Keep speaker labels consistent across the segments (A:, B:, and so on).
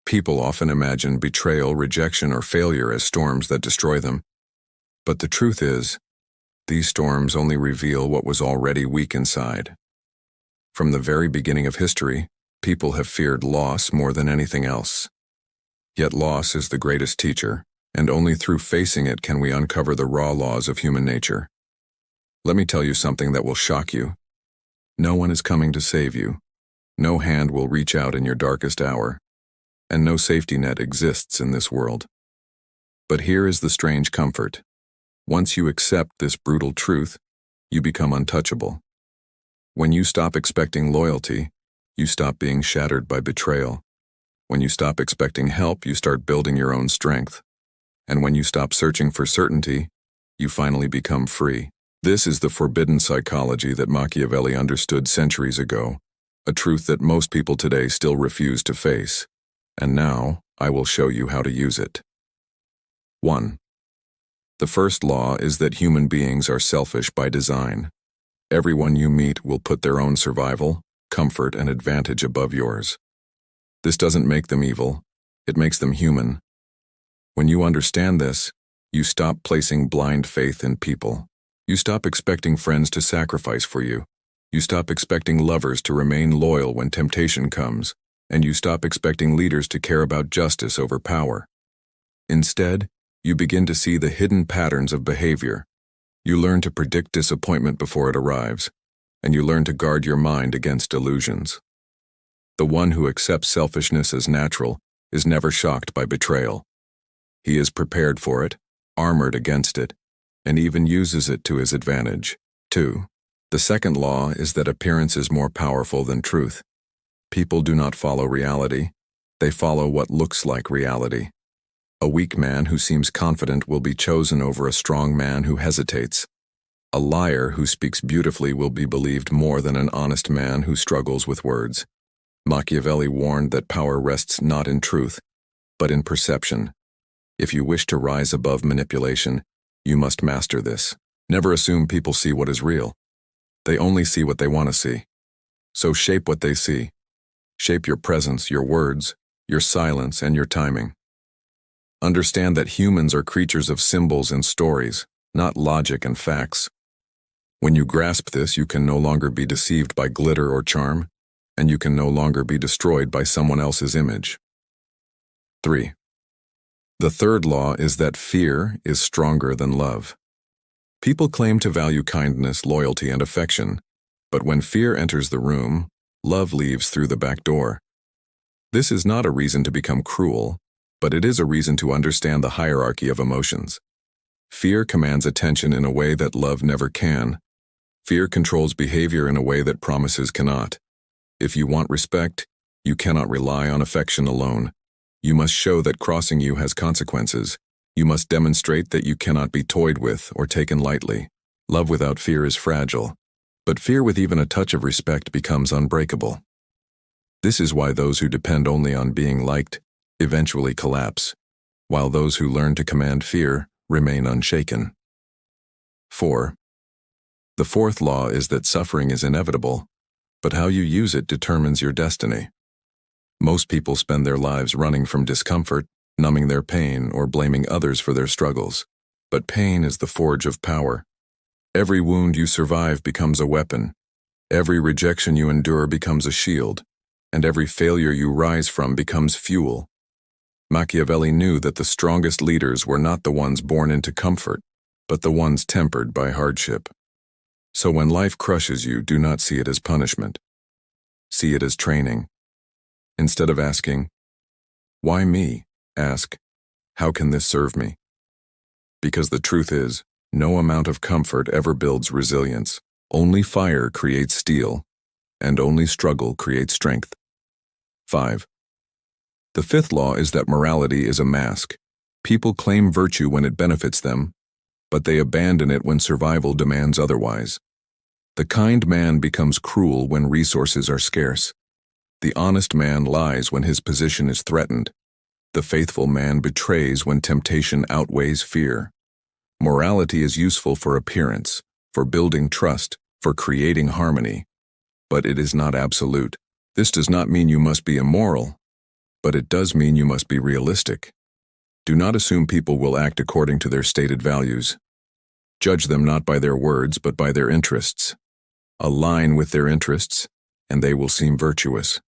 A: People often imagine betrayal, rejection, or failure as storms that destroy them. But the truth is, these storms only reveal what was already weak inside. From the very beginning of history, people have feared loss more than anything else. Yet loss is the greatest teacher, and only through facing it can we uncover the raw laws of human nature. Let me tell you something that will shock you. No one is coming to save you. No hand will reach out in your darkest hour, and no safety net exists in this world. But here is the strange comfort. Once you accept this brutal truth, you become untouchable. When you stop expecting loyalty, you stop being shattered by betrayal. When you stop expecting help, you start building your own strength. And when you stop searching for certainty, you finally become free. This is the forbidden psychology that Machiavelli understood centuries ago, a truth that most people today still refuse to face. And now, I will show you how to use it. 1. The first law is that human beings are selfish by design. Everyone you meet will put their own survival, comfort, and advantage above yours. This doesn't make them evil, it makes them human. When you understand this, you stop placing blind faith in people. You stop expecting friends to sacrifice for you. You stop expecting lovers to remain loyal when temptation comes, and you stop expecting leaders to care about justice over power. Instead, you begin to see the hidden patterns of behavior. You learn to predict disappointment before it arrives, and you learn to guard your mind against illusions. The one who accepts selfishness as natural is never shocked by betrayal. He is prepared for it, armored against it, and even uses it to his advantage. 2. The second law is that appearance is more powerful than truth. People do not follow reality, they follow what looks like reality. A weak man who seems confident will be chosen over a strong man who hesitates. A liar who speaks beautifully will be believed more than an honest man who struggles with words. Machiavelli warned that power rests not in truth, but in perception. If you wish to rise above manipulation, you must master this. Never assume people see what is real. They only see what they want to see. So shape what they see. Shape your presence, your words, your silence, and your timing. Understand that humans are creatures of symbols and stories, not logic and facts. When you grasp this, you can no longer be deceived by glitter or charm, and you can no longer be destroyed by someone else's image. 3. The third law is that fear is stronger than love. People claim to value kindness, loyalty, and affection, but when fear enters the room, love leaves through the back door. This is not a reason to become cruel, but it is a reason to understand the hierarchy of emotions. Fear commands attention in a way that love never can. Fear controls behavior in a way that promises cannot. If you want respect, you cannot rely on affection alone. You must show that crossing you has consequences. You must demonstrate that you cannot be toyed with or taken lightly. Love without fear is fragile, but fear with even a touch of respect becomes unbreakable. This is why those who depend only on being liked eventually collapse, while those who learn to command fear remain unshaken. 4. The fourth law is that suffering is inevitable, but how you use it determines your destiny. Most people spend their lives running from discomfort, numbing their pain, or blaming others for their struggles. But pain is the forge of power. Every wound you survive becomes a weapon. Every rejection you endure becomes a shield, and every failure you rise from becomes fuel. Machiavelli knew that the strongest leaders were not the ones born into comfort, but the ones tempered by hardship. So when life crushes you, do not see it as punishment. See it as training. Instead of asking, "Why me?" ask, "How can this serve me?" Because the truth is, no amount of comfort ever builds resilience. Only fire creates steel, and only struggle creates strength. 5. The fifth law is that morality is a mask. People claim virtue when it benefits them, but they abandon it when survival demands otherwise. The kind man becomes cruel when resources are scarce. The honest man lies when his position is threatened. The faithful man betrays when temptation outweighs fear. Morality is useful for appearance, for building trust, for creating harmony. But it is not absolute. This does not mean you must be immoral. But it does mean you must be realistic. Do not assume people will act according to their stated values. Judge them not by their words, but by their interests. Align with their interests, and they will seem virtuous.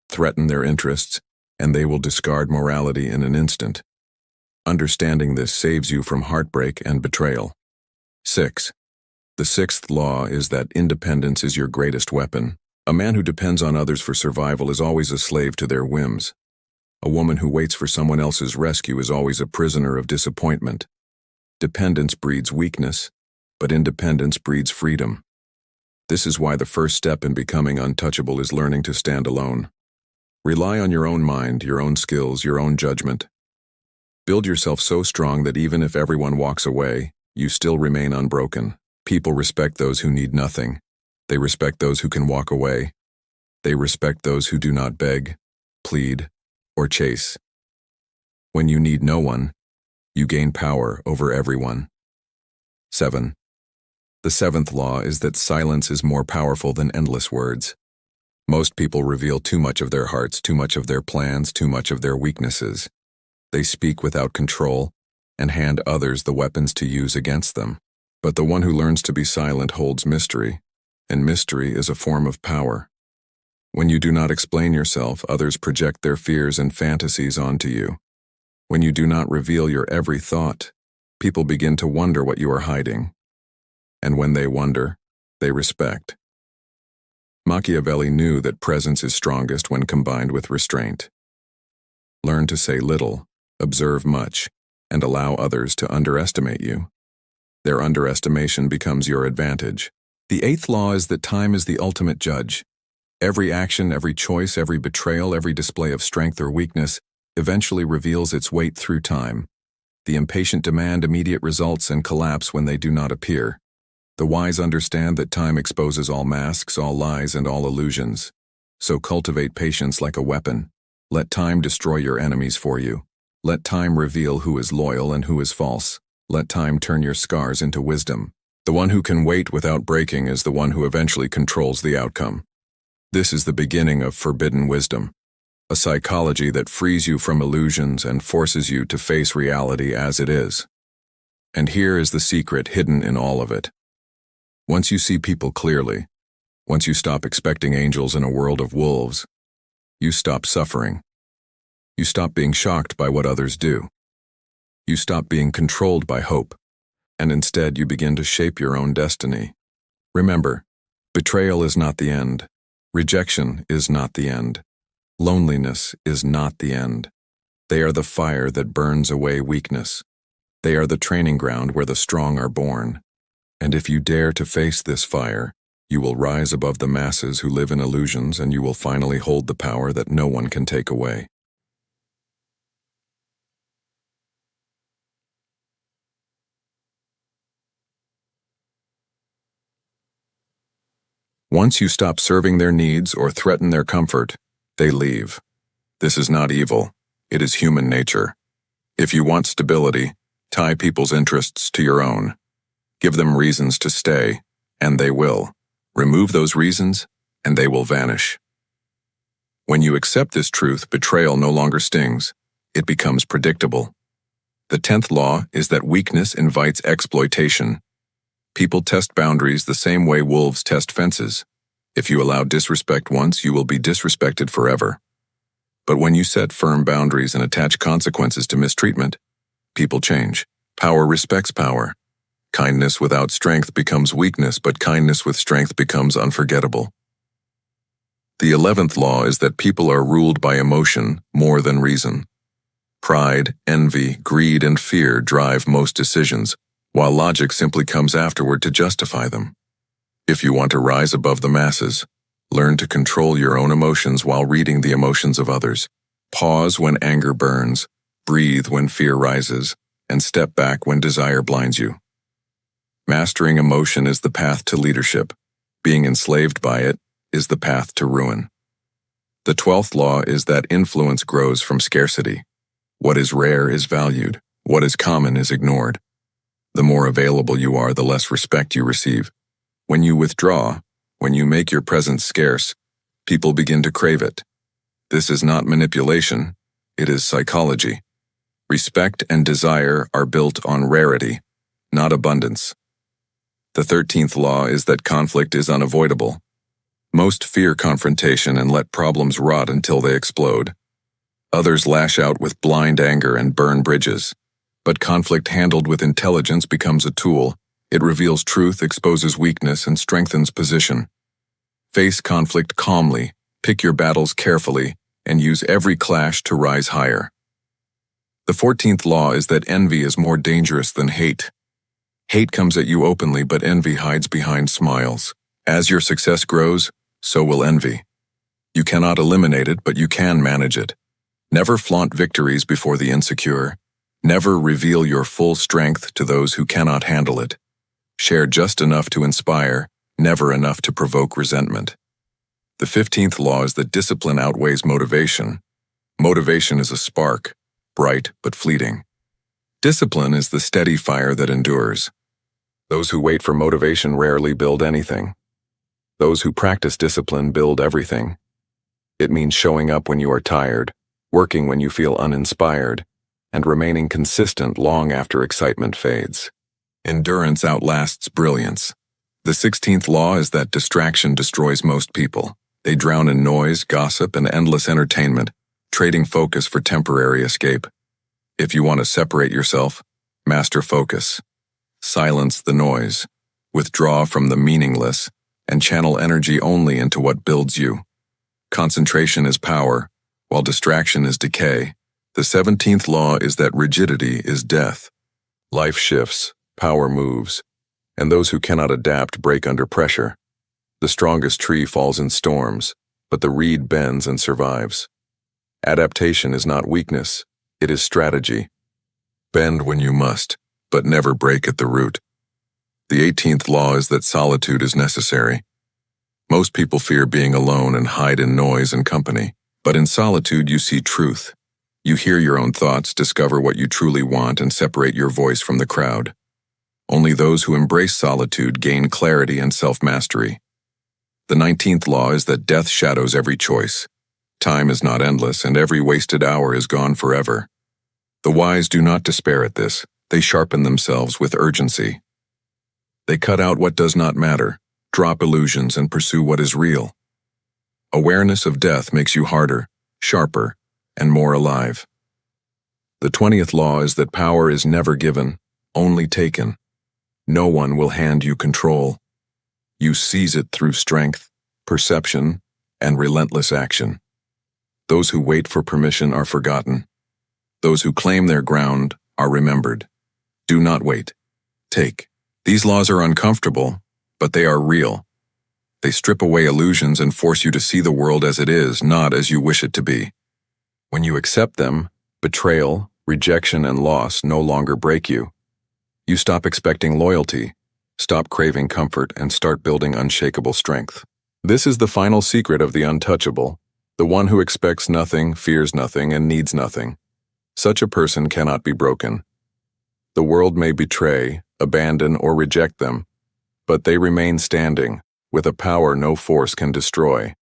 A: Threaten their interests, and they will discard morality in an instant. Understanding this saves you from heartbreak and betrayal. 6. The sixth law is that independence is your greatest weapon. A man who depends on others for survival is always a slave to their whims. A woman who waits for someone else's rescue is always a prisoner of disappointment. Dependence breeds weakness, but independence breeds freedom. This is why the first step in becoming untouchable is learning to stand alone. Rely on your own mind, your own skills, your own judgment. Build yourself so strong that even if everyone walks away, you still remain unbroken. People respect those who need nothing. They respect those who can walk away. They respect those who do not beg, plead, or chase. When you need no one, you gain power over everyone. 7. The seventh law is that silence is more powerful than endless words. Most people reveal too much of their hearts, too much of their plans, too much of their weaknesses. They speak without control and hand others the weapons to use against them. But the one who learns to be silent holds mystery, and mystery is a form of power. When you do not explain yourself, others project their fears and fantasies onto you. When you do not reveal your every thought, people begin to wonder what you are hiding. And when they wonder, they respect. Machiavelli knew that presence is strongest when combined with restraint. Learn to say little, observe much, and allow others to underestimate you. Their underestimation becomes your advantage. The eighth law is that time is the ultimate judge. Every action, every choice, every betrayal, every display of strength or weakness eventually reveals its weight through time. The impatient demand immediate results and collapse when they do not appear. The wise understand that time exposes all masks, all lies, and all illusions. So cultivate patience like a weapon. Let time destroy your enemies for you. Let time reveal who is loyal and who is false. Let time turn your scars into wisdom. The one who can wait without breaking is the one who eventually controls the outcome. This is the beginning of forbidden wisdom, a psychology that frees you from illusions and forces you to face reality as it is. And here is the secret hidden in all of it. Once you see people clearly, once you stop expecting angels in a world of wolves, you stop suffering. You stop being shocked by what others do. You stop being controlled by hope, and instead you begin to shape your own destiny. Remember, betrayal is not the end. Rejection is not the end. Loneliness is not the end. They are the fire that burns away weakness. They are the training ground where the strong are born. And if you dare to face this fire, you will rise above the masses who live in illusions, and you will finally hold the power that no one can take away. Once you stop serving their needs or threaten their comfort, they leave. This is not evil. It is human nature. If you want stability, tie people's interests to your own. Give them reasons to stay, and they will. Remove those reasons, and they will vanish. When you accept this truth, betrayal no longer stings. It becomes predictable. The 10th law is that weakness invites exploitation. People test boundaries the same way wolves test fences. If you allow disrespect once, you will be disrespected forever. But when you set firm boundaries and attach consequences to mistreatment, people change. Power respects power. Kindness without strength becomes weakness, but kindness with strength becomes unforgettable. The 11th law is that people are ruled by emotion more than reason. Pride, envy, greed, and fear drive most decisions, while logic simply comes afterward to justify them. If you want to rise above the masses, learn to control your own emotions while reading the emotions of others. Pause when anger burns, breathe when fear rises, and step back when desire blinds you. Mastering emotion is the path to leadership. Being enslaved by it is the path to ruin. The 12th law is that influence grows from scarcity. What is rare is valued. What is common is ignored. The more available you are, the less respect you receive. When you withdraw, when you make your presence scarce, people begin to crave it. This is not manipulation, It is psychology. Respect and desire are built on rarity, not abundance. The 13th law is that conflict is unavoidable. Most fear confrontation and let problems rot until they explode. Others lash out with blind anger and burn bridges. But conflict handled with intelligence becomes a tool. It reveals truth, exposes weakness, and strengthens position. Face conflict calmly, pick your battles carefully, and use every clash to rise higher. The 14th law is that envy is more dangerous than hate. Hate comes at you openly, but envy hides behind smiles. As your success grows, so will envy. You cannot eliminate it, but you can manage it. Never flaunt victories before the insecure. Never reveal your full strength to those who cannot handle it. Share just enough to inspire, never enough to provoke resentment. The 15th law is that discipline outweighs motivation. Motivation is a spark, bright but fleeting. Discipline is the steady fire that endures. Those who wait for motivation rarely build anything. Those who practice discipline build everything. It means showing up when you are tired, working when you feel uninspired, and remaining consistent long after excitement fades. Endurance outlasts brilliance. The 16th law is that distraction destroys most people. They drown in noise, gossip, and endless entertainment, trading focus for temporary escape. If you want to separate yourself, master focus. Silence the noise, withdraw from the meaningless, and channel energy only into what builds you. Concentration is power, while distraction is decay. The 17th law is that rigidity is death. Life shifts, power moves, and those who cannot adapt break under pressure. The strongest tree falls in storms, but the reed bends and survives. Adaptation is not weakness, it is strategy. Bend when you must, but never break at the root. The 18th law is that solitude is necessary. Most people fear being alone and hide in noise and company, but in solitude you see truth. You hear your own thoughts, discover what you truly want, and separate your voice from the crowd. Only those who embrace solitude gain clarity and self-mastery. The 19th law is that death shadows every choice. Time is not endless, and every wasted hour is gone forever. The wise do not despair at this. They sharpen themselves with urgency. They cut out what does not matter, drop illusions, and pursue what is real. Awareness of death makes you harder, sharper, and more alive. The 20th law is that power is never given, only taken. No one will hand you control. You seize it through strength, perception, and relentless action. Those who wait for permission are forgotten. Those who claim their ground are remembered. Do not wait. Take. These laws are uncomfortable, but they are real. They strip away illusions and force you to see the world as it is, not as you wish it to be. When you accept them, betrayal, rejection, and loss no longer break you. You stop expecting loyalty, stop craving comfort, and start building unshakable strength. This is the final secret of the untouchable, the one who expects nothing, fears nothing, and needs nothing. Such a person cannot be broken. The world may betray, abandon, or reject them, but they remain standing, with a power no force can destroy.